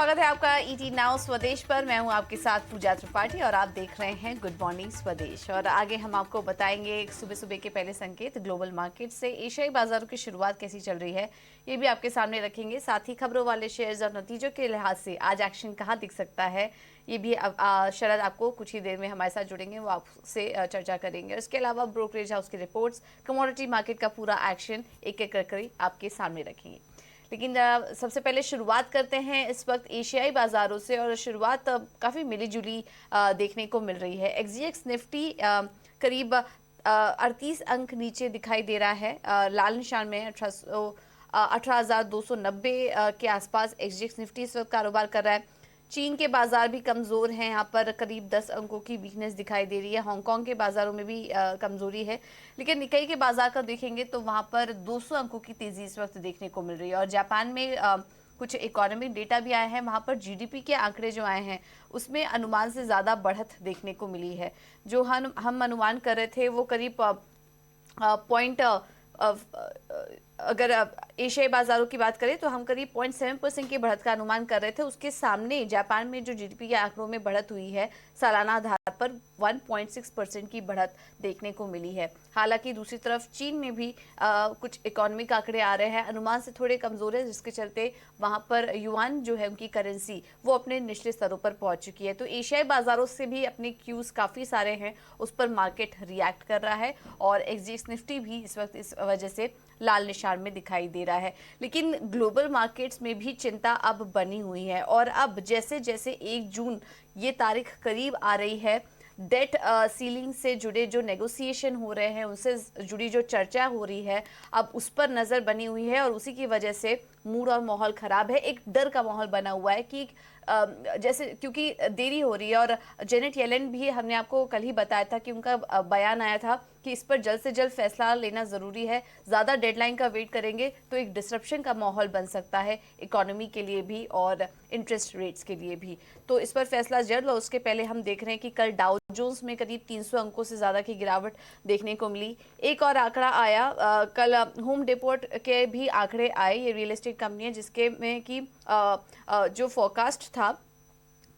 स्वागत है आपका ईटी नाउ स्वदेश पर। मैं हूं आपके साथ पूजा त्रिपाठी और आप देख रहे हैं गुड मॉर्निंग स्वदेश। और आगे हम आपको बताएंगे सुबह सुबह के पहले संकेत ग्लोबल मार्केट से। एशियाई बाजारों की शुरुआत कैसी चल रही है ये भी आपके सामने रखेंगे। साथ ही खबरों वाले शेयर्स और नतीजों के लिहाज से आज एक्शन कहाँ दिख सकता है ये भी शरद आपको कुछ ही देर में हमारे साथ जुड़ेंगे, वो आपसे चर्चा करेंगे। इसके अलावा ब्रोकरेज हाउस की रिपोर्ट्स, कमोडिटी मार्केट का पूरा एक्शन एक एक करके आपके सामने रखेंगे। लेकिन सबसे पहले शुरुआत करते हैं इस वक्त एशियाई बाजारों से, और शुरुआत काफ़ी मिलीजुली देखने को मिल रही है। एक्सजीएक्स निफ्टी करीब 38 अंक नीचे दिखाई दे रहा है, लाल निशान में 18,290 के आसपास एक्सजीएक्स निफ्टी इस वक्त कारोबार कर रहा है। चीन के बाजार भी कमजोर हैं, यहाँ पर करीब 10 अंकों की वीकनेस दिखाई दे रही है। हांगकांग के बाजारों में भी कमजोरी है, लेकिन निकाई के बाजार का देखेंगे तो वहां पर 200 अंकों की तेजी इस वक्त देखने को मिल रही है। और जापान में कुछ इकोनॉमिक डेटा भी आए हैं, वहां पर जीडीपी के आंकड़े जो आए हैं उसमें अनुमान से ज्यादा बढ़त देखने को मिली है। जो हम अनुमान कर रहे थे वो करीब पॉइंट अगर एशियाई बाजारों की बात करें तो हम करीब 0.7% की बढ़त का अनुमान कर रहे थे। उसके सामने जापान में जो जीडीपी के आंकड़ों में बढ़त हुई है सालाना आधार पर 1.6% की बढ़त देखने को मिली है। हालांकि दूसरी तरफ चीन में भी कुछ इकोनॉमिक आंकड़े आ रहे हैं, अनुमान से थोड़े कमजोर है, जिसके चलते वहां पर युआन जो है उनकी करेंसी वो अपने निचले स्तरों पर पहुंच चुकी है। तो एशियाई बाजारों से भी अपने क्यूज काफी सारे हैं, उस पर मार्केट रिएक्ट कर रहा है और एक्सजीएक्स निफ्टी भी इस वक्त इस वजह से लाल निशान में दिखाई दे रहा है। लेकिन ग्लोबल मार्केट्स में भी चिंता अब बनी हुई है, और अब जैसे जैसे 1 जून ये तारीख करीब आ रही है, डेट सीलिंग से जुड़े जो नेगोशिएशन हो रहे हैं, उनसे जुड़ी जो चर्चा हो रही है, अब उस पर नजर बनी हुई है। और उसी की वजह से मूड और माहौल खराब है, एक डर का माहौल बना हुआ है कि जैसे क्योंकि देरी हो रही है। और जेनेट येलेन भी हमने आपको कल ही बताया था कि उनका बयान आया था कि इस पर जल्द से जल्द फैसला लेना जरूरी है। ज्यादा डेडलाइन का वेट करेंगे तो एक डिसरप्शन का माहौल बन सकता है इकोनॉमी के लिए भी और इंटरेस्ट रेट्स के लिए भी। तो इस पर फैसला जल्द। और उसके पहले हम देख रहे हैं कि कल डाउ जोन्स में करीब 300 अंकों से ज्यादा की गिरावट देखने को मिली। एक और आंकड़ा आया कल, होम डिपोट के भी आंकड़े आए, ये रियल एस्टेट कंपनी है जिसके में कि जो फोरकास्ट था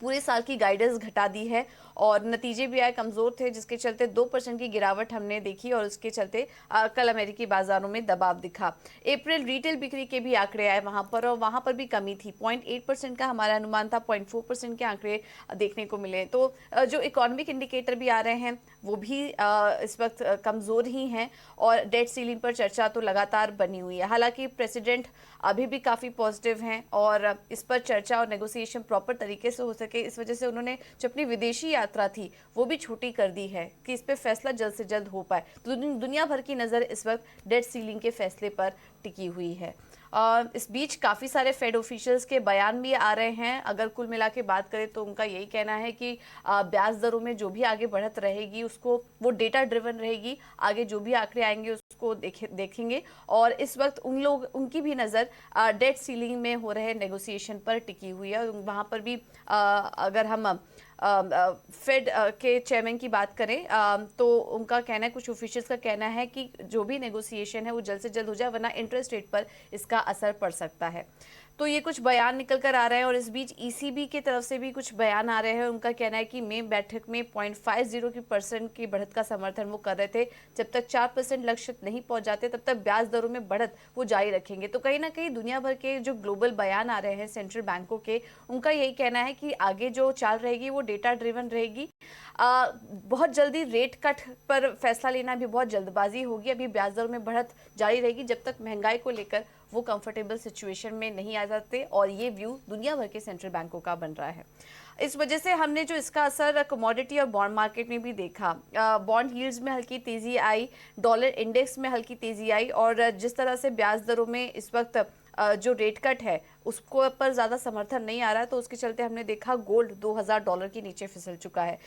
पूरे साल की गाइडेंस घटा दी है और नतीजे भी आए कमजोर थे, जिसके चलते 2% की गिरावट हमने देखी। और उसके चलते कल अमेरिकी बाजारों में दबाव दिखा। अप्रैल रिटेल बिक्री के भी आंकड़े आए वहां पर, और वहां पर भी कमी थी। 0.8% का हमारा अनुमान था, 0.4% के आंकड़े देखने को मिले। तो जो इकोनॉमिक इंडिकेटर भी आ रहे हैं वो भी इस वक्त कमजोर ही हैं, और डेट सीलिंग पर चर्चा तो लगातार बनी हुई है। हालांकि प्रेसिडेंट अभी भी काफी पॉजिटिव हैं और इस पर चर्चा और नेगोशिएशन प्रॉपर तरीके से हो सके, इस वजह से उन्होंने जो अपनी विदेशी यात्रा थी वो भी छोटी कर दी है कि इस पे फैसला जल्द से जल्द हो पाए। तो दुनिया भर की नजर इस वक्त डेट सीलिंग के फैसले पर टिकी हुई है। इस बीच काफ़ी सारे फेड ऑफिशियल्स के बयान भी आ रहे हैं। अगर कुल मिला के बात करें तो उनका यही कहना है कि ब्याज दरों में जो भी आगे बढ़त रहेगी उसको वो डेटा ड्रिवन रहेगी। आगे जो भी आंकड़े आएंगे उसको देखेंगे। और इस वक्त उनकी भी नज़र डेट सीलिंग में हो रहे नेगोशिएशन पर टिकी हुई है। वहाँ पर भी अगर हम फेड के चेयरमैन की बात करें तो उनका कहना है, कुछ ऑफिशियल्स का कहना है कि जो भी नेगोशिएशन है वो जल्द से जल्द हो जाए, वरना इंटरेस्ट रेट पर इसका असर पड़ सकता है। तो ये कुछ बयान निकल कर आ रहे हैं। और इस बीच ईसीबी की तरफ से भी कुछ बयान आ रहे हैं। उनका कहना है कि मई बैठक में 0.50% की बढ़त का समर्थन वो कर रहे थे। जब तक 4% लक्ष्य नहीं पहुंच जाते तब तक ब्याज दरों में बढ़त वो जारी रखेंगे। तो कहीं ना कहीं दुनिया भर के जो ग्लोबल बयान आ रहे हैं सेंट्रल बैंकों के, उनका यही कहना है कि आगे जो चाल रहेगी वो डेटा ड्रिवन रहेगी। बहुत जल्दी रेट कट पर फैसला लेना भी बहुत जल्दबाजी होगी। अभी ब्याज दरों में बढ़त जारी रहेगी जब तक महंगाई को लेकर वो कंफर्टेबल सिचुएशन में नहीं आ जाते। और ये व्यू दुनिया भर के सेंट्रल बैंकों का बन रहा है। इस वजह से हमने जो इसका असर कमोडिटी और बॉन्ड मार्केट में भी देखा। बॉन्ड यील्ड्स में हल्की तेजी आई, डॉलर इंडेक्स में हल्की तेजी आई, और जिस तरह से ब्याज दरों में इस वक्त जो रेट कट है उसको पर ज़्यादा समर्थन नहीं आ रहा है, तो उसके चलते हमने देखा गोल्ड $2000 के नीचे फिसल चुका है।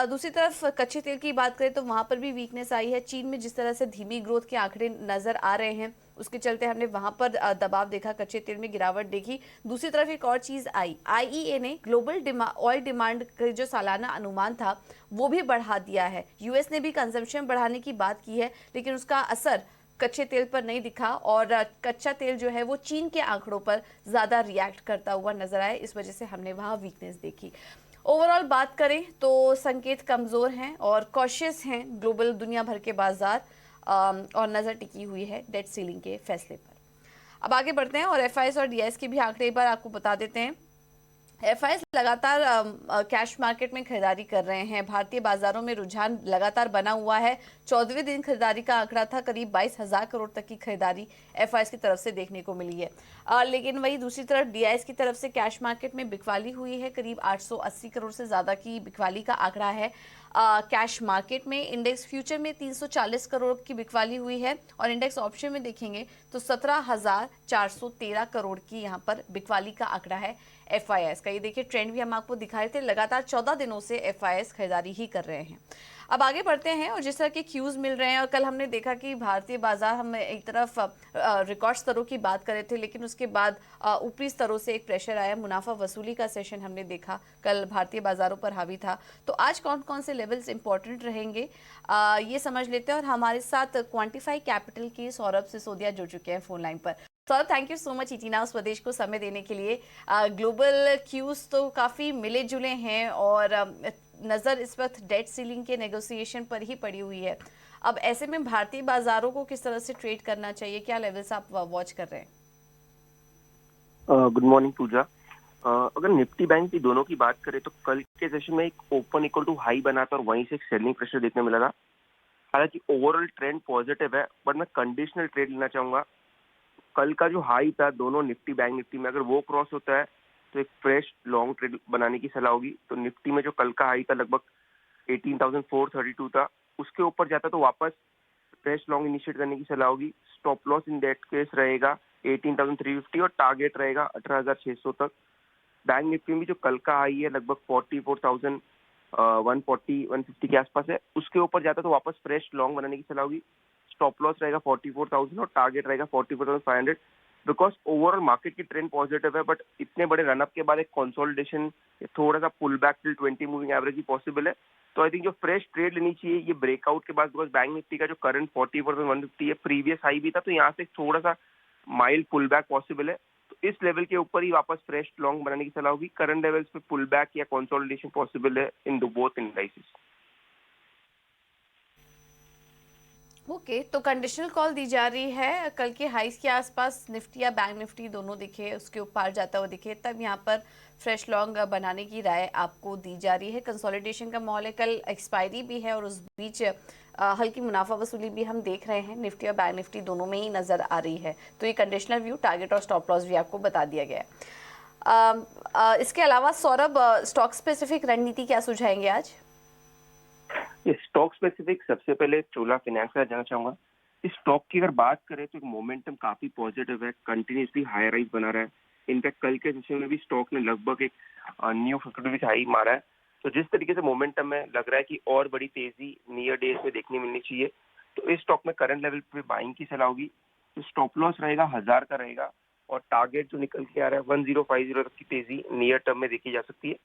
दूसरी तरफ कच्चे तेल की बात करें तो वहाँ पर भी वीकनेस आई है। चीन में जिस तरह से धीमी ग्रोथ के आंकड़े नज़र आ रहे हैं उसके चलते हमने वहां पर दबाव देखा, कच्चे तेल में गिरावट देखी। दूसरी तरफ एक और चीज आई, आईईए ने ग्लोबल ऑयल डिमांड का जो सालाना अनुमान था वो भी बढ़ा दिया है। यूएस ने भी कंजम्पशन बढ़ाने की बात की है, लेकिन उसका असर कच्चे तेल पर नहीं दिखा और कच्चा तेल जो है वो चीन के आंकड़ों पर ज़्यादा रिएक्ट करता हुआ नजर आया, इस वजह से हमने वहाँ वीकनेस देखी। ओवरऑल बात करें तो संकेत कमज़ोर हैं और कॉशियस हैं ग्लोबल दुनिया भर के बाजार, और नज़र टिकी हुई है डेट सीलिंग के फैसले पर। अब आगे बढ़ते हैं और एफआईएस और डीआईएस के भी आंकड़े एक बार आपको बता देते हैं। एफआईएस लगातार कैश मार्केट में खरीदारी कर रहे हैं। भारतीय बाजारों में रुझान लगातार बना हुआ है। 14वें दिन खरीदारी का आंकड़ा था, करीब 22,000 करोड़ तक की खरीदारी एफआईएस की तरफ से देखने को मिली है। लेकिन वही दूसरी तरफ डीआईएस की तरफ से कैश मार्केट में बिकवाली हुई है, करीब 880 करोड़ से ज्यादा की बिकवाली का आंकड़ा है। कैश मार्केट में इंडेक्स फ्यूचर में 340 करोड़ की बिकवाली हुई है और इंडेक्स ऑप्शन में देखेंगे तो 17,413 करोड़ की यहाँ पर बिकवाली का आंकड़ा है एफआईएस का। ये देखिए ट्रेंड भी हम आपको दिखा रहे थे, लगातार 14 दिनों से एफआईएस खरीदारी ही कर रहे हैं। अब आगे बढ़ते हैं और जिस तरह के क्यूज मिल रहे हैं, और कल हमने देखा कि भारतीय बाजार, हम एक तरफ रिकॉर्ड स्तरों की बात कर रहे थे लेकिन उसके बाद ऊपरी स्तरों से एक प्रेशर आया, मुनाफा वसूली का सेशन हमने देखा कल भारतीय बाजारों पर हावी था। तो आज कौन कौन से लेवल्स इंपॉर्टेंट रहेंगे ये समझ लेते हैं, और हमारे साथ क्वांटिफाई कैपिटल के सौरभ सिसोदिया जुड़ चुके हैं फोन लाइन पर। Sir thank you so much ET now स्वदेश को समय देने के लिए। ग्लोबल क्यूज तो काफ़ी मिले जुले हैं और नज़र इस वक्त डेट सीलिंग के नेगोशिएशन पर ही पड़ी हुई है। अब ऐसे में भारतीय बाजारों को किस तरह से ट्रेड करना चाहिए, क्या लेवल्स आप वॉच कर रहे हैं? गुड मॉर्निंग पूजा। अगर निफ्टी बैंक की दोनों की बात करें तो कल के सेशन में एक ओपन इक्वल टू हाई बना था और वहीं से एक सेलिंग प्रेशर देखने मिला था। हालांकि ओवरऑल ट्रेंड पॉजिटिव है, बट मैं कंडीशनल ट्रेड लेना चाहूंगा। कल का जो हाई था दोनों निफ्टी बैंक निफ्टी में, अगर वो क्रॉस होता है तो एक फ्रेश लॉन्ग ट्रेड बनाने की सलाह होगी। तो निफ्टी में जो कल का हाई था लगभग 18,432 था, उसके ऊपर जाता तो वापस फ्रेश लॉन्ग इनिशिएट करने की सलाह होगी। Stop loss in that case रहेगा 18,350 और टारगेट रहेगा 18,600 तक। बैंक निफ्टी में जो कल का हाई है लगभग 44,140 150 के आसपास है, उसके ऊपर जाता तो वापस फ्रेश लॉन्ग बनाने की सलाह होगी। स्टॉप लॉस रहेगा 44,000 और टारगेट रहेगा 44,500। बिकॉज ओवरऑल मार्केट की ट्रेंड पॉजिटिव है, बट इतने बड़े रनअप के बाद एक कंसोलिडेशन, थोड़ा सा pull back till 20 moving average ही पॉसिबल है। तो आई थिंक जो फ्रेश ट्रेड लेनी चाहिए ये ब्रेकआउट के बाद, बिकॉज बैंक निफ्टी का जो करंट 40,150 है, प्रीवियस हाई भी था, तो यहाँ से थोड़ा सा माइल्ड पुल बैक पॉसिबल है। तो इस लेवल के ऊपर ही वापस फ्रेश लॉन्ग बनाने की सलाह होगी। करंट लेवल्स पे पुल बैक या कंसोलिडेशन पॉसिबल है इन बोथ इंडाइसेस। ओके, तो कंडीशनल कॉल दी जा रही है कल के हाइस के आसपास निफ्टी या बैंक निफ्टी दोनों दिखे, उसके ऊपर जाता हुआ दिखे, तब यहाँ पर फ्रेश लॉन्ग बनाने की राय आपको दी जा रही है। कंसोलिडेशन का माहौल है, कल एक्सपायरी भी है और उस बीच हल्की मुनाफा वसूली भी हम देख रहे हैं, निफ्टी और बैंक निफ्टी दोनों में ही नजर आ रही है। तो ये कंडीशनल व्यू, टारगेट और स्टॉप लॉस भी आपको बता दिया गया है। इसके अलावा सौरभ, स्टॉक स्पेसिफिक रणनीति क्या सुझाएंगे आज? स्टॉक स्पेसिफिक सबसे पहले चोला फाइनेंस का जाना चाहूंगा। इस स्टॉक की अगर बात करें तो मोमेंटम काफी पॉजिटिव है, कंटिन्यूसली हाई राइज बना रहा है। इनफैक्ट कल के सेशन में भी स्टॉक ने लगभग एक न्यू 50 हाई मारा है। तो जिस तरीके से मोमेंटम में लग रहा है कि और बड़ी तेजी नियर डेज में देखने मिलनी चाहिए, तो इस स्टॉक में करंट लेवल पे बाइंग की सलाह होगी। तो स्टॉप लॉस रहेगा 1000 का रहेगा और टारगेट जो निकल के आ रहा है 1050 तक की तेजी नियर टर्म में देखी जा सकती है।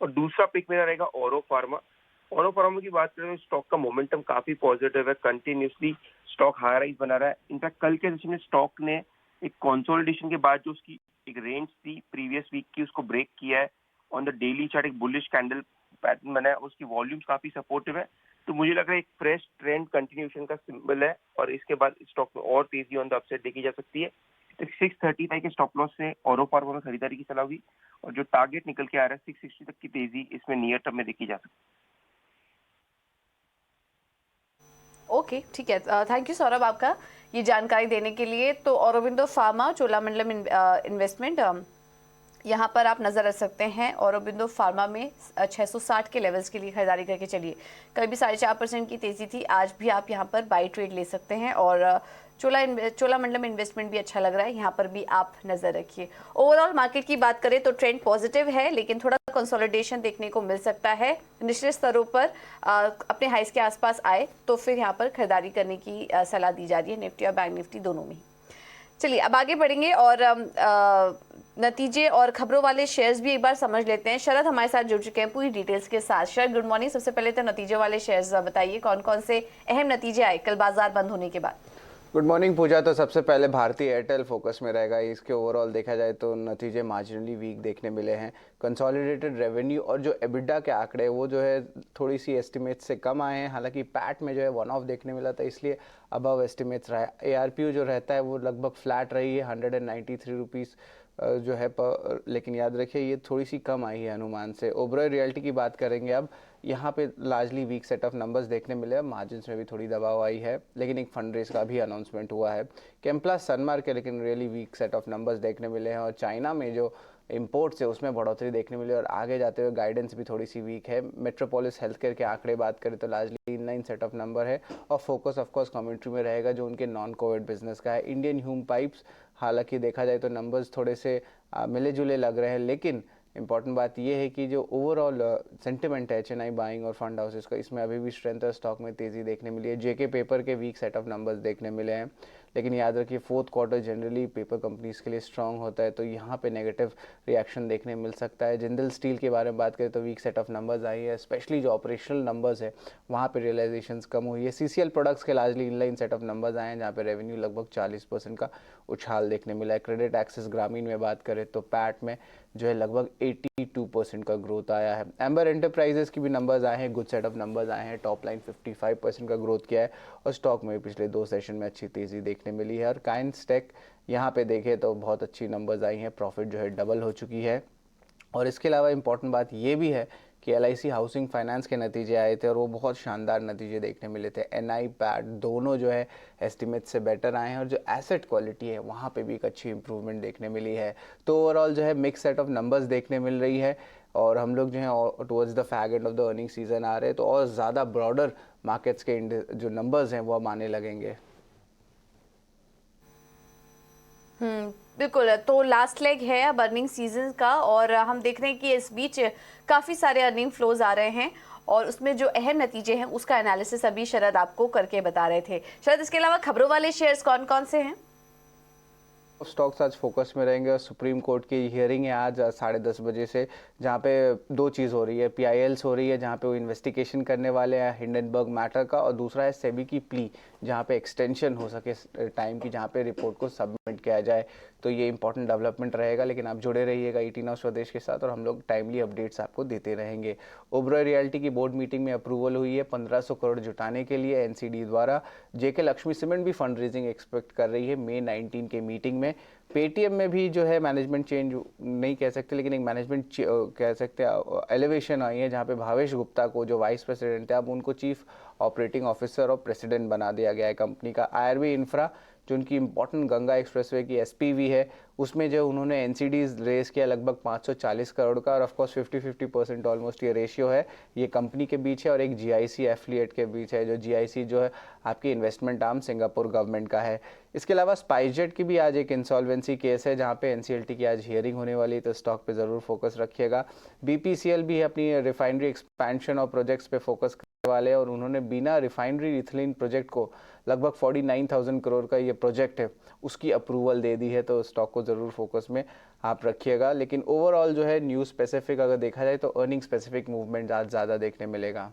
और दूसरा पिक मेरा रहेगा औरो फार्मा। औरो फार्मा की बात करें तो स्टॉक का मोमेंटम काफी पॉजिटिव है, कंटिन्यूसली स्टॉक हाई राइज बना रहा है। इनफैक्ट कल के सेशन में स्टॉक ने एक कंसोलिडेशन के बाद जो उसकी एक रेंज थी प्रीवियस वीक की, उसको ब्रेक किया है। ऑन द डेली चार्ट एक बुलिश कैंडल पैटर्न बना है, उसकी वॉल्यूम्स काफी सपोर्टिव है। तो मुझे लग रहा है एक फ्रेश ट्रेंड कंटिन्यूएशन का सिंबल है और इसके बाद स्टॉक में और तेजी ऑन द अपसाइड देखी जा सकती है। तो 635 के स्टॉप लॉस से औरो फार्मा में खरीदारी की सलाह होगी और जो टारगेट निकल के आ रहा है 660 तक की तेजी इसमें नियर टर्म में देखी जा सकती है। ओके, ठीक है, थैंक यू सौरभ आपका ये जानकारी देने के लिए। तो औरोबिंदो फार्मा, चोलामंडलम इन्वेस्टमेंट, यहाँ पर आप नजर रख सकते हैं। औरोबिंदो फार्मा में 660 के लेवल्स के लिए खरीदारी करके चलिए। कल भी 4.5% की तेजी थी, आज भी आप यहाँ पर बाई ट्रेड ले सकते हैं। और चोलामंडलम इन्वेस्टमेंट भी अच्छा लग रहा है, यहाँ पर भी आप नजर रखिए। ओवरऑल मार्केट की बात करें तो ट्रेंड पॉजिटिव है, लेकिन थोड़ा कंसोलिडेशन देखने को मिल सकता है। निचले स्तरों पर अपने हाइस के आसपास आए तो फिर यहाँ पर खरीदारी करने की सलाह दी जा रही है, निफ्टी और बैंक निफ्टी दोनों में ही। चलिए अब आगे बढ़ेंगे और नतीजे और खबरों वाले शेयर्स भी एक बार समझ लेते हैं। शरद हमारे साथ जुड़ चुके हैं पूरी डिटेल्स के साथ। शरद गुड मॉर्निंग। सबसे पहले तो नतीजे वाले शेयर्स बताइए, कौन कौन से अहम नतीजे आए कल बाजार बंद होने के बाद? गुड मॉर्निंग पूजा। तो सबसे पहले भारतीय एयरटेल फोकस में रहेगा। इसके ओवरऑल देखा जाए तो नतीजे मार्जिनली वीक देखने मिले हैं। कंसोलिडेटेड रेवेन्यू और जो एबिटा के आंकड़े वो जो है थोड़ी सी एस्टिमेट से कम आए हैं। हालांकि पैट में जो है वन ऑफ देखने मिला था, इसलिए अबव एस्टिमेट्स रहा है। ARPU जो रहता है वो लगभग फ्लैट रही है 193 रुपीज़ जो है पर, लेकिन याद रखिए ये थोड़ी सी कम आई है अनुमान से। ओबरॉय रियल्टी की बात करेंगे अब। यहाँ पे largely weak set of numbers देखने मिले हैं। मार्जिन्स में भी थोड़ी दबाव आई है, लेकिन एक फंड रेज का भी अनाउंसमेंट हुआ है। केम्प्लास सनमार्क के लेकिन really weak set of numbers देखने मिले हैं। और चाइना में जो इंपोर्ट्स है उसमें बढ़ोतरी देखने मिली और आगे जाते हुए गाइडेंस भी थोड़ी सी वीक है। मेट्रोपोलिस हेल्थ केयर के आंकड़े बात करें तो largely inline set of number है और फोकस ऑफकोर्स कमेंट्री में रहेगा जो उनके नॉन कोविड बिजनेस का है। इंडियन ह्यूम पाइप्स, हालांकि देखा जाए तो नंबर्स थोड़े से मिले जुले लग रहे हैं, लेकिन इंपॉर्टेंट बात यह है कि जो ओवरऑल सेंटिमेंट है चेन्नई बाइंग और फंड हाउसेस का, इसमें अभी भी स्ट्रेंथ और स्टॉक में तेज़ी देखने मिली है। जेके पेपर के वीक सेट ऑफ नंबर्स देखने मिले हैं, लेकिन याद रखिए fourth quarter generally paper companies के लिए स्ट्रांग होता है, तो यहाँ पे नेगेटिव रिएक्शन देखने मिल सकता है। जिंदल स्टील के बारे में बात करें तो वीक सेट ऑफ नंबर्स आई है, स्पेशली जो ऑपरेशनल नंबर्स है वहाँ पे रियलाइजेशंस कम हुई है। CCL प्रोडक्ट्स के largely inline set of numbers आए हैं, जहाँ पे रेवेन्यू लगभग 40% का उछाल देखने मिला है। क्रेडिट एक्सेस ग्रामीण में बात करें तो पैट में जो है लगभग 82% का ग्रोथ आया है। एम्बर एंटरप्राइजेस की भी नंबर्स आए हैं, गुड सेट ऑफ नंबर्स आए हैं। टॉप लाइन 55% का ग्रोथ किया है और स्टॉक में पिछले 2 सेशन में अच्छी तेज़ी देखने मिली है। और काइंस टेक यहाँ पे देखें तो बहुत अच्छी नंबर्स आई हैं, प्रॉफिट जो है डबल हो चुकी है। और इसके अलावा इम्पॉर्टेंट बात ये भी है कि LIC हाउसिंग फाइनेंस के नतीजे आए थे और वो बहुत शानदार नतीजे देखने मिले थे। NI पैट दोनों जो है एस्टिमेट से बेटर आए हैं और जो एसेट क्वालिटी है वहाँ पे भी एक अच्छी इंप्रूवमेंट देखने मिली है। तो ओवरऑल जो है मिक्स सेट ऑफ नंबर्स देखने मिल रही है और हम लोग जो है towards the fag end of the earning season आ रहे हैं, तो और ज़्यादा ब्रॉडर मार्केट्स के जो नंबर्स हैं वो अब आने लगेंगे। बिल्कुल। तो लास्ट लेग है अब अर्निंग सीजन का और हम देख रहे हैं कि इस बीच काफ़ी सारे अर्निंग फ्लोज आ रहे हैं और उसमें जो अहम नतीजे हैं उसका एनालिसिस अभी शरद आपको करके बता रहे थे। शरद, इसके अलावा खबरों वाले शेयर्स कौन कौन से हैं? स्टॉक्स आज फोकस में रहेंगे और सुप्रीम कोर्ट की हियरिंग है आज 10:30 बजे से, जहाँ पे 2 चीज़ हो रही है। PILs हो रही है जहाँ पे वो इन्वेस्टिगेशन करने वाले हैं हिंडनबर्ग मैटर का, और दूसरा है सेबी की प्ली जहाँ पे एक्सटेंशन हो सके टाइम की, जहाँ पे रिपोर्ट को सबमिट किया जाए। तो ये इंपॉर्टेंट डेवलपमेंट रहेगा, लेकिन आप जुड़े रहिएगा 18 हाउस स्वदेश के साथ और हम लोग टाइमली अपडेट्स आपको देते रहेंगे। ओबरॉय रियल्टी की बोर्ड मीटिंग में अप्रूवल हुई है 1500 करोड़ जुटाने के लिए NCD द्वारा। JK लक्ष्मी सीमेंट भी फंड रेजिंग एक्सपेक्ट कर रही है May 19 के मीटिंग में। पेटीएम में भी जो है मैनेजमेंट चेंज नहीं कह सकते, लेकिन एक मैनेजमेंट कह सकते हैं एलिवेशन आई है, जहाँ पे भावेश गुप्ता को जो वाइस प्रेसिडेंट है अब उनको चीफ ऑपरेटिंग ऑफिसर और प्रेसिडेंट बना दिया गया है कंपनी का। IRB इंफ्रा जो उनकी इंपॉर्टेंट गंगा एक्सप्रेसवे की SPV है, उसमें जो उन्होंने NCDs रेस किया लगभग 540 करोड़ का, और ऑफकोर्स 50-50% ऑलमोस्ट ये रेशियो है, ये कंपनी के बीच है और एक GIC एफिलिएट के बीच है। जो GIC जो है आपकी इन्वेस्टमेंट आर्म सिंगापुर गवर्नमेंट का है। इसके अलावा स्पाइसजेट की भी आज एक इंसॉल्वेंसी केस है, जहाँ पे NCLT की आज हियरिंग होने वाली है, तो स्टॉक पे ज़रूर फोकस रखिएगा। BPCL भी अपनी रिफाइनरी एक्सपेंशन और प्रोजेक्ट्स पे फोकस वाले, और उन्होंने बिना रिफाइनरी इथिलीन प्रोजेक्ट को लगभग 49,000 करोड़ का ये प्रोजेक्ट है उसकी अप्रूवल दे दी है, तो स्टॉक को ज़रूर फोकस में आप रखिएगा। लेकिन ओवरऑल जो है न्यूज़ स्पेसिफिक अगर देखा जाए तो अर्निंग स्पेसिफिक मूवमेंट आज ज़्यादा देखने मिलेगा।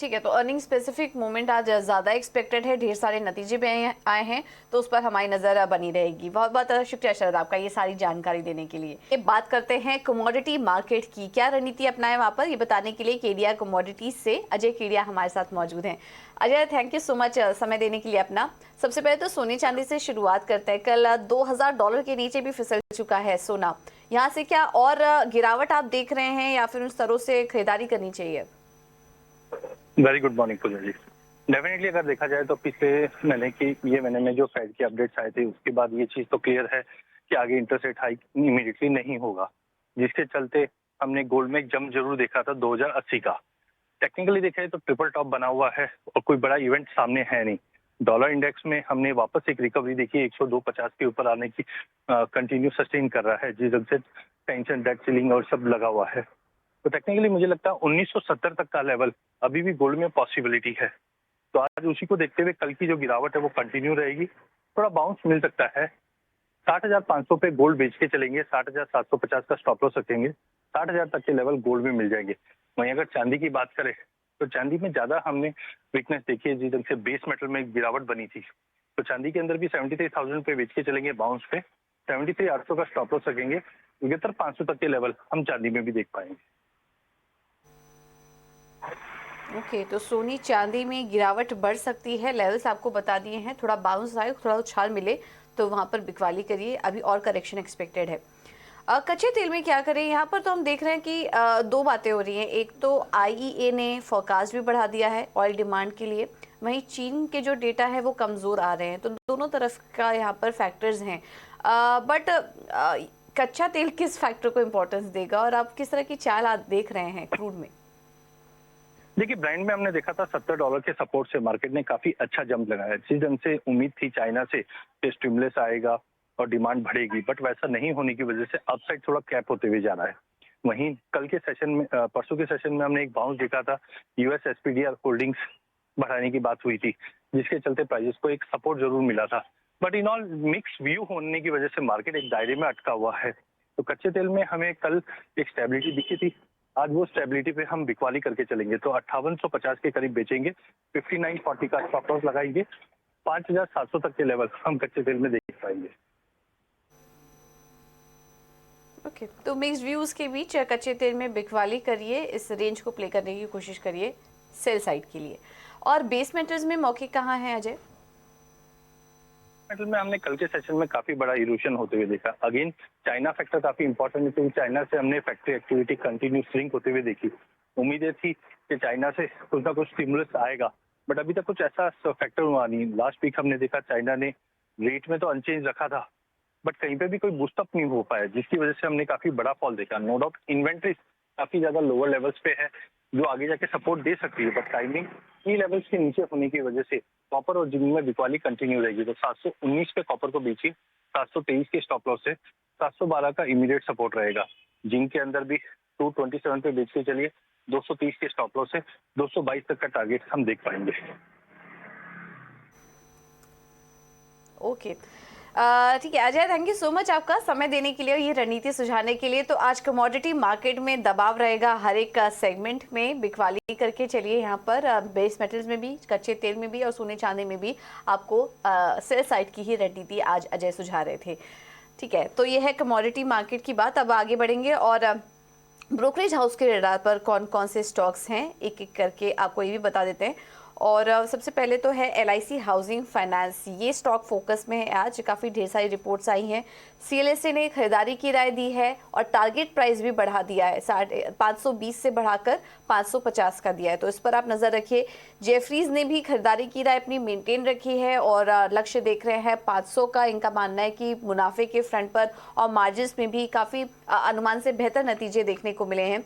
ठीक है। तो अर्निंग स्पेसिफिक मूवमेंट आज ज़्यादा एक्सपेक्टेड है, ढेर सारे नतीजे भी आए हैं, तो उस पर हमारी नज़र बनी रहेगी। बहुत बहुत शुक्रिया शरद आपका ये सारी जानकारी देने के लिए। ये बात करते हैं कमोडिटी मार्केट की, क्या रणनीति अपनाएं वहाँ पर, ये बताने के लिए केडिया कमोडिटीज से अजय केडिया हमारे साथ मौजूद हैं। Ajay, thank you so much समय देने के लिए अपना। सबसे पहले तो सोने चांदी से शुरुआत करते हैं। कल $2,000 के नीचे भी फिसल चुका है सोना, यहाँ से क्या और गिरावट आप देख रहे हैं या फिर उन स्तरों से खरीदारी करनी चाहिए? वेरी गुड मॉर्निंग पूजा जी। डेफिनेटली अगर देखा जाए तो पिछले महीने में जो फेड के अपडेट्स आए थे उसके बाद ये चीज तो क्लियर है कि आगे इंटरेस्ट रेट हाइक इमीडिएटली नहीं होगा, जिसके चलते हमने गोल्ड में एक जंप जरूर देखा था 2080 का। टेक्निकली देखा जाए तो ट्रिपल टॉप बना हुआ है और कोई बड़ा इवेंट सामने है नहीं। डॉलर इंडेक्स में हमने वापस एक रिकवरी देखी 102.50 के ऊपर आने की, कंटिन्यू सस्टेन कर रहा है, जिस वजह से टेंशन डेट सीलिंग और सब लगा हुआ है। तो टेक्निकली मुझे लगता है 1970 तक का लेवल अभी भी गोल्ड में पॉसिबिलिटी है। तो आज उसी को देखते हुए कल की जो गिरावट है वो कंटिन्यू रहेगी, थोड़ा बाउंस मिल सकता है। 60,500 पे गोल्ड बेच के चलेंगे, 60,750 का स्टॉप लॉस रखेंगे, 60,000 तक के लेवल गोल्ड में मिल जाएंगे। वहीं अगर चांदी की बात करें तो चांदी में ज्यादा हमने वीकनेस देखी है, जिस ढंग से बेस मेटल में गिरावट बनी थी। तो चांदी के अंदर भी 73,000 पे बेच के चलेंगे बाउंस पे, 73,800 का स्टॉप लॉस रखेंगे, 73,500 तक के लेवल हम चांदी में भी देख पाएंगे। ओके, तो सोनी चांदी में गिरावट बढ़ सकती है, लेवल्स आपको बता दिए हैं, थोड़ा बाउंस आए, थोड़ा उछाल मिले तो वहां पर बिकवाली करिए, अभी और करेक्शन एक्सपेक्टेड है। कच्चे तेल में क्या करें, यहाँ पर तो हम देख रहे हैं कि दो बातें हो रही हैं। एक तो आईईए ने फोरकास्ट भी बढ़ा दिया है ऑयल डिमांड के लिए, वहीं चीन के जो डेटा है वो कमज़ोर आ रहे हैं, तो दोनों तरफ का यहाँ पर फैक्टर्स हैं। बट कच्चा तेल किस फैक्टर को इम्पोर्टेंस देगा और आप किस तरह की चाल आप देख रहे हैं क्रूड में? देखिए, ब्रांड में हमने देखा था $70 के सपोर्ट से मार्केट ने काफी अच्छा जंप लगाया। जिस ढंग से उम्मीद थी चाइना से कि स्टिमुलस आएगा और डिमांड बढ़ेगी, बट वैसा नहीं होने की वजह से अपसाइड थोड़ा कैप होते हुए जा रहा है। वहीं कल के सेशन में, परसों के सेशन में हमने एक बाउंस देखा था, यूएस एसपीडीआर होल्डिंग्स बढ़ाने की बात हुई थी, जिसके चलते प्राइसेस को एक सपोर्ट जरूर मिला था। But in all mix view होने की वजह से मार्केट एक दायरे में अटका हुआ है। तो कच्चे तेल में हमें कल एक स्टेबिलिटी दिखी थी, आज वो स्टेबिलिटी पे हम बिकवाली करके चलेंगे। तो 5850 के करीब बेचेंगे, 5940 का स्टॉप लॉस लगाएंगे, 5700 तक के लेवल हम कच्चे तेल में देख पाएंगे। ओके, तो मिक्स्ड व्यूज के बीच कच्चे तेल में बिकवाली करिए, इस रेंज को प्ले करने की कोशिश करिए सेल साइड के लिए। और बेस मेटल्स में मौके कहाँ हैं अजय? मेटल में हमने कल के सेशन में काफी बड़ा इरोशन होते हुए देखा। अगेन चाइना फैक्टर काफी इंपॉर्टेंट है, क्योंकि चाइना से हमने फैक्ट्री एक्टिविटी कंटिन्यू श्रिंक होते हुए देखी। उम्मीदें थी कि चाइना से कुछ ना कुछ स्टिमुलस आएगा, बट अभी तक कुछ ऐसा फैक्टर हुआ नहीं। लास्ट वीक हमने देखा चाइना ने रेट में तो अनचेंज रखा था, बट कहीं पे भी कोई बूस्टअप नहीं हो पाया, जिसकी वजह से हमने काफी बड़ा फॉल देखा। नो डाउट इन्वेंट्री काफी ज्यादा लोअर लेवल्स पे है, जो आगे जाके सपोर्ट दे सकती है, बट टाइमिंग की लेवल्स के नीचे होने की वजह से कॉपर और जिंक में बिकवाली कंटिन्यू रहेगी। तो 719 पे कॉपर को बेचिए, 723 के स्टॉप लॉस से 712 का इमीडिएट सपोर्ट रहेगा। जिंक के अंदर भी 227 पे बेच के चलिए, 230 के स्टॉप लॉस से 222 तक का टारगेट हम देख पाएंगे। ओके, ठीक है Ajay, thank you so much आपका समय देने के लिए और ये रणनीति सुझाने के लिए। तो आज कमोडिटी मार्केट में दबाव रहेगा, हर एक सेगमेंट में बिकवाली करके चलिए। यहाँ पर बेस मेटल्स में भी, कच्चे तेल में भी और सोने चांदी में भी आपको सेल साइड की ही रणनीति आज अजय सुझा रहे थे। ठीक है, तो ये है कमोडिटी मार्केट की बात। अब आगे बढ़ेंगे और ब्रोकरेज हाउस के रडार पर कौन कौन से स्टॉक्स हैं एक एक करके आपको ये भी बता देते हैं। और सबसे पहले तो है LIC हाउसिंग फाइनेंस, ये स्टॉक फोकस में है आज, काफ़ी ढेर सारी रिपोर्ट्स आई हैं। CLSA ने खरीदारी की राय दी है और टारगेट प्राइस भी बढ़ा दिया है, 520 से बढ़ाकर 550 का दिया है, तो इस पर आप नज़र रखिए। जेफरीज ने भी खरीदारी की राय अपनी मेंटेन रखी है और लक्ष्य देख रहे हैं 500 का। इनका मानना है कि मुनाफे के फ्रंट पर और मार्जिन्स में भी काफ़ी अनुमान से बेहतर नतीजे देखने को मिले हैं।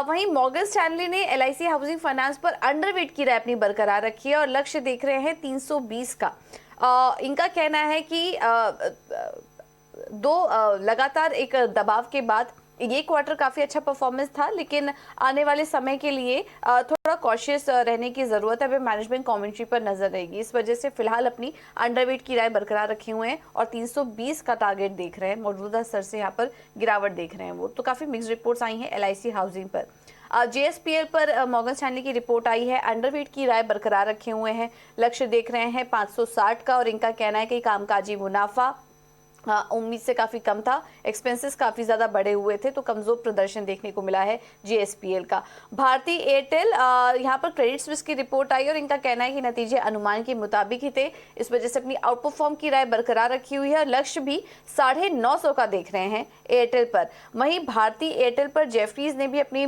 वहीं मॉर्गन स्टैनली ने LIC हाउसिंग फाइनेंस पर अंडरवेट की राय अपनी बरकरार रखी है और लक्ष्य देख रहे हैं 320 का। इनका कहना है कि दो लगातार एक दबाव के बाद ये क्वार्टर काफी अच्छा परफॉर्मेंस था, लेकिन आने वाले समय के लिए थोड़ा कॉशियस रहने की जरूरत है। वे मैनेजमेंट कमेंट्री पर नजर रहेगी, इस वजह से फिलहाल अपनी अंडरवेट की राय बरकरार रखे हुए हैं और 320 का टारगेट देख रहे हैं। मौजूदा स्तर से यहाँ पर गिरावट देख रहे हैं वो। तो काफी मिक्स्ड रिपोर्ट्स आई हैं LIC हाउसिंग पर। JSPL पर मॉर्गन स्टैनली की रिपोर्ट आई है, अंडरवेट की राय बरकरार रखे हुए हैं, लक्ष्य देख रहे हैं 560 का और इनका कहना है कि कामकाजी मुनाफा उम्मीद से काफी कम था, एक्सपेंसेस काफी ज्यादा बढ़े हुए थे, तो कमजोर प्रदर्शन देखने को मिला है JSPL का। भारती एयरटेल, यहाँ पर क्रेडिट स्विस की रिपोर्ट आई और इनका कहना है कि नतीजे अनुमान के मुताबिक ही थे, इस वजह से अपनी आउट परफॉर्म की राय बरकरार रखी हुई है और लक्ष्य भी 950 का देख रहे हैं एयरटेल पर। वहीं भारती एयरटेल पर जेफरीज ने भी अपनी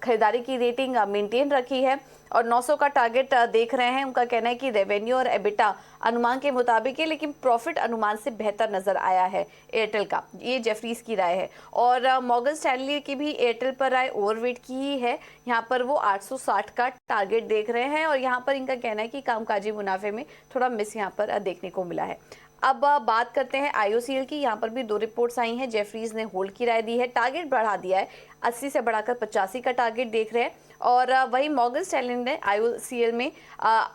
खरीदारी की रेटिंग मेंटेन रखी है और 900 का टारगेट देख रहे हैं। उनका कहना है कि रेवेन्यू और एबिटा अनुमान के मुताबिक है, लेकिन प्रॉफिट अनुमान से बेहतर नजर आया है एयरटेल का, ये जेफरीज की राय है। और मॉर्गन स्टैनली की भी एयरटेल पर राय ओवरवेट की ही है, यहाँ पर वो 860 का टारगेट देख रहे हैं और यहाँ पर इनका कहना है कि कामकाजी मुनाफे में थोड़ा मिस यहाँ पर देखने को मिला है। अब बात करते हैं IOCL की, यहाँ पर भी दो रिपोर्ट्स आई हैं। जेफरीज ने होल्ड की राय दी है, टारगेट बढ़ा दिया है, 80 से बढ़ाकर 85 का टारगेट देख रहे हैं और वही मॉर्गन स्टैनली ने IOCL में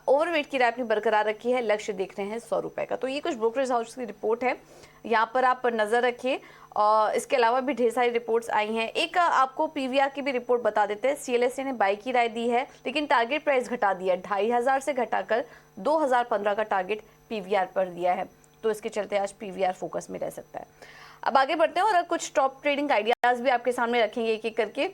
ओवरवेट की राय अपनी बरकरार रखी है, लक्ष्य देख रहे हैं 100 रुपए का। तो ये कुछ ब्रोकरेज हाउस की रिपोर्ट है, यहाँ पर आप नजर रखिए और इसके अलावा भी ढेर सारी रिपोर्ट्स आई हैं। एक आपको पीवीआर की भी रिपोर्ट बता देते हैं। सीएलएसए ने बाई की राय दी है, लेकिन टारगेट प्राइस घटा दिया, 2500 से घटाकर 2015 का टारगेट पीवीआर पर दिया है। तो इसके चलते आज पीवीआर फोकस में रह सकता है। अब आगे बढ़ते हैं और कुछ टॉप ट्रेडिंग आइडियाज भी आपके सामने रखेंगे एक एक करके।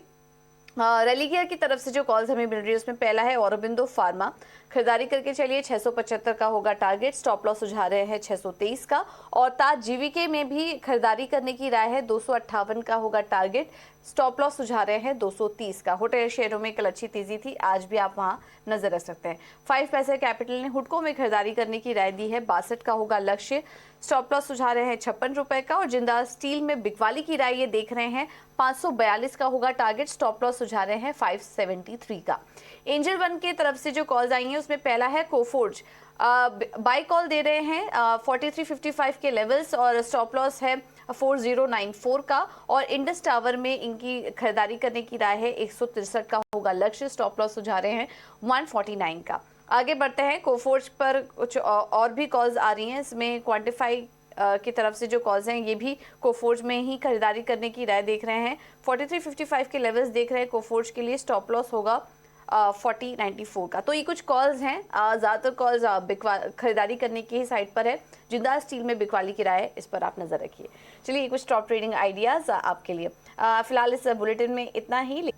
रेलिगेयर की तरफ से जो कॉल्स हमें मिल रही है उसमें पहला है औरोबिंदो फार्मा, खरीदारी करके चलिए 675 का होगा टारगेट, स्टॉप लॉस सुझा रहे हैं 623 का। और ताज जीवीके में भी खरीदारी करने की राय है, 258 का होगा टारगेट, स्टॉप लॉस सुझा रहे हैं 230 का। होटल शेयरों में कल अच्छी तेजी थी, आज भी आप वहां नजर रख सकते हैं। 5 पैसे कैपिटल ने हुडको में खरीदारी करने की राय दी है, 62 का होगा लक्ष्य, स्टॉप लॉस सुझा रहे हैं 56 रुपए का। और जिंदाल स्टील में बिकवाली की राय ये देख रहे हैं, 542 का होगा टारगेट, स्टॉप लॉस सुझा रहे हैं 573 का। एंजल वन की तरफ से जो कॉल्स आई हैं उसमें पहला है कोफोर्ज, बाय कॉल दे रहे हैं 4355 के लेवल्स और स्टॉप लॉस है 4094 का। और इंडस टावर में इनकी खरीदारी करने की राय है, 163 का होगा लक्ष्य, स्टॉप लॉस सुझा रहे हैं 149 का। आगे बढ़ते हैं, कोफोर्ज पर कुछ और भी कॉल्स आ रही हैं। इसमें क्वांटिफाई की तरफ से जो कॉल्स हैं ये भी कोफोर्ज में ही खरीदारी करने की राय देख रहे हैं, 4355 के लेवल्स देख रहे हैं कोफोर्ज के लिए, स्टॉप लॉस होगा 4094 का। तो ये कुछ कॉल्स हैं, ज़्यादातर कॉल्स खरीदारी करने की ही साइड पर है। जिंदाल स्टील में बिकवाली की राय है, इस पर आप नजर रखिए। चलिए कुछ टॉप ट्रेडिंग आइडियाज आपके लिए। फिलहाल इस बुलेटिन में इतना ही।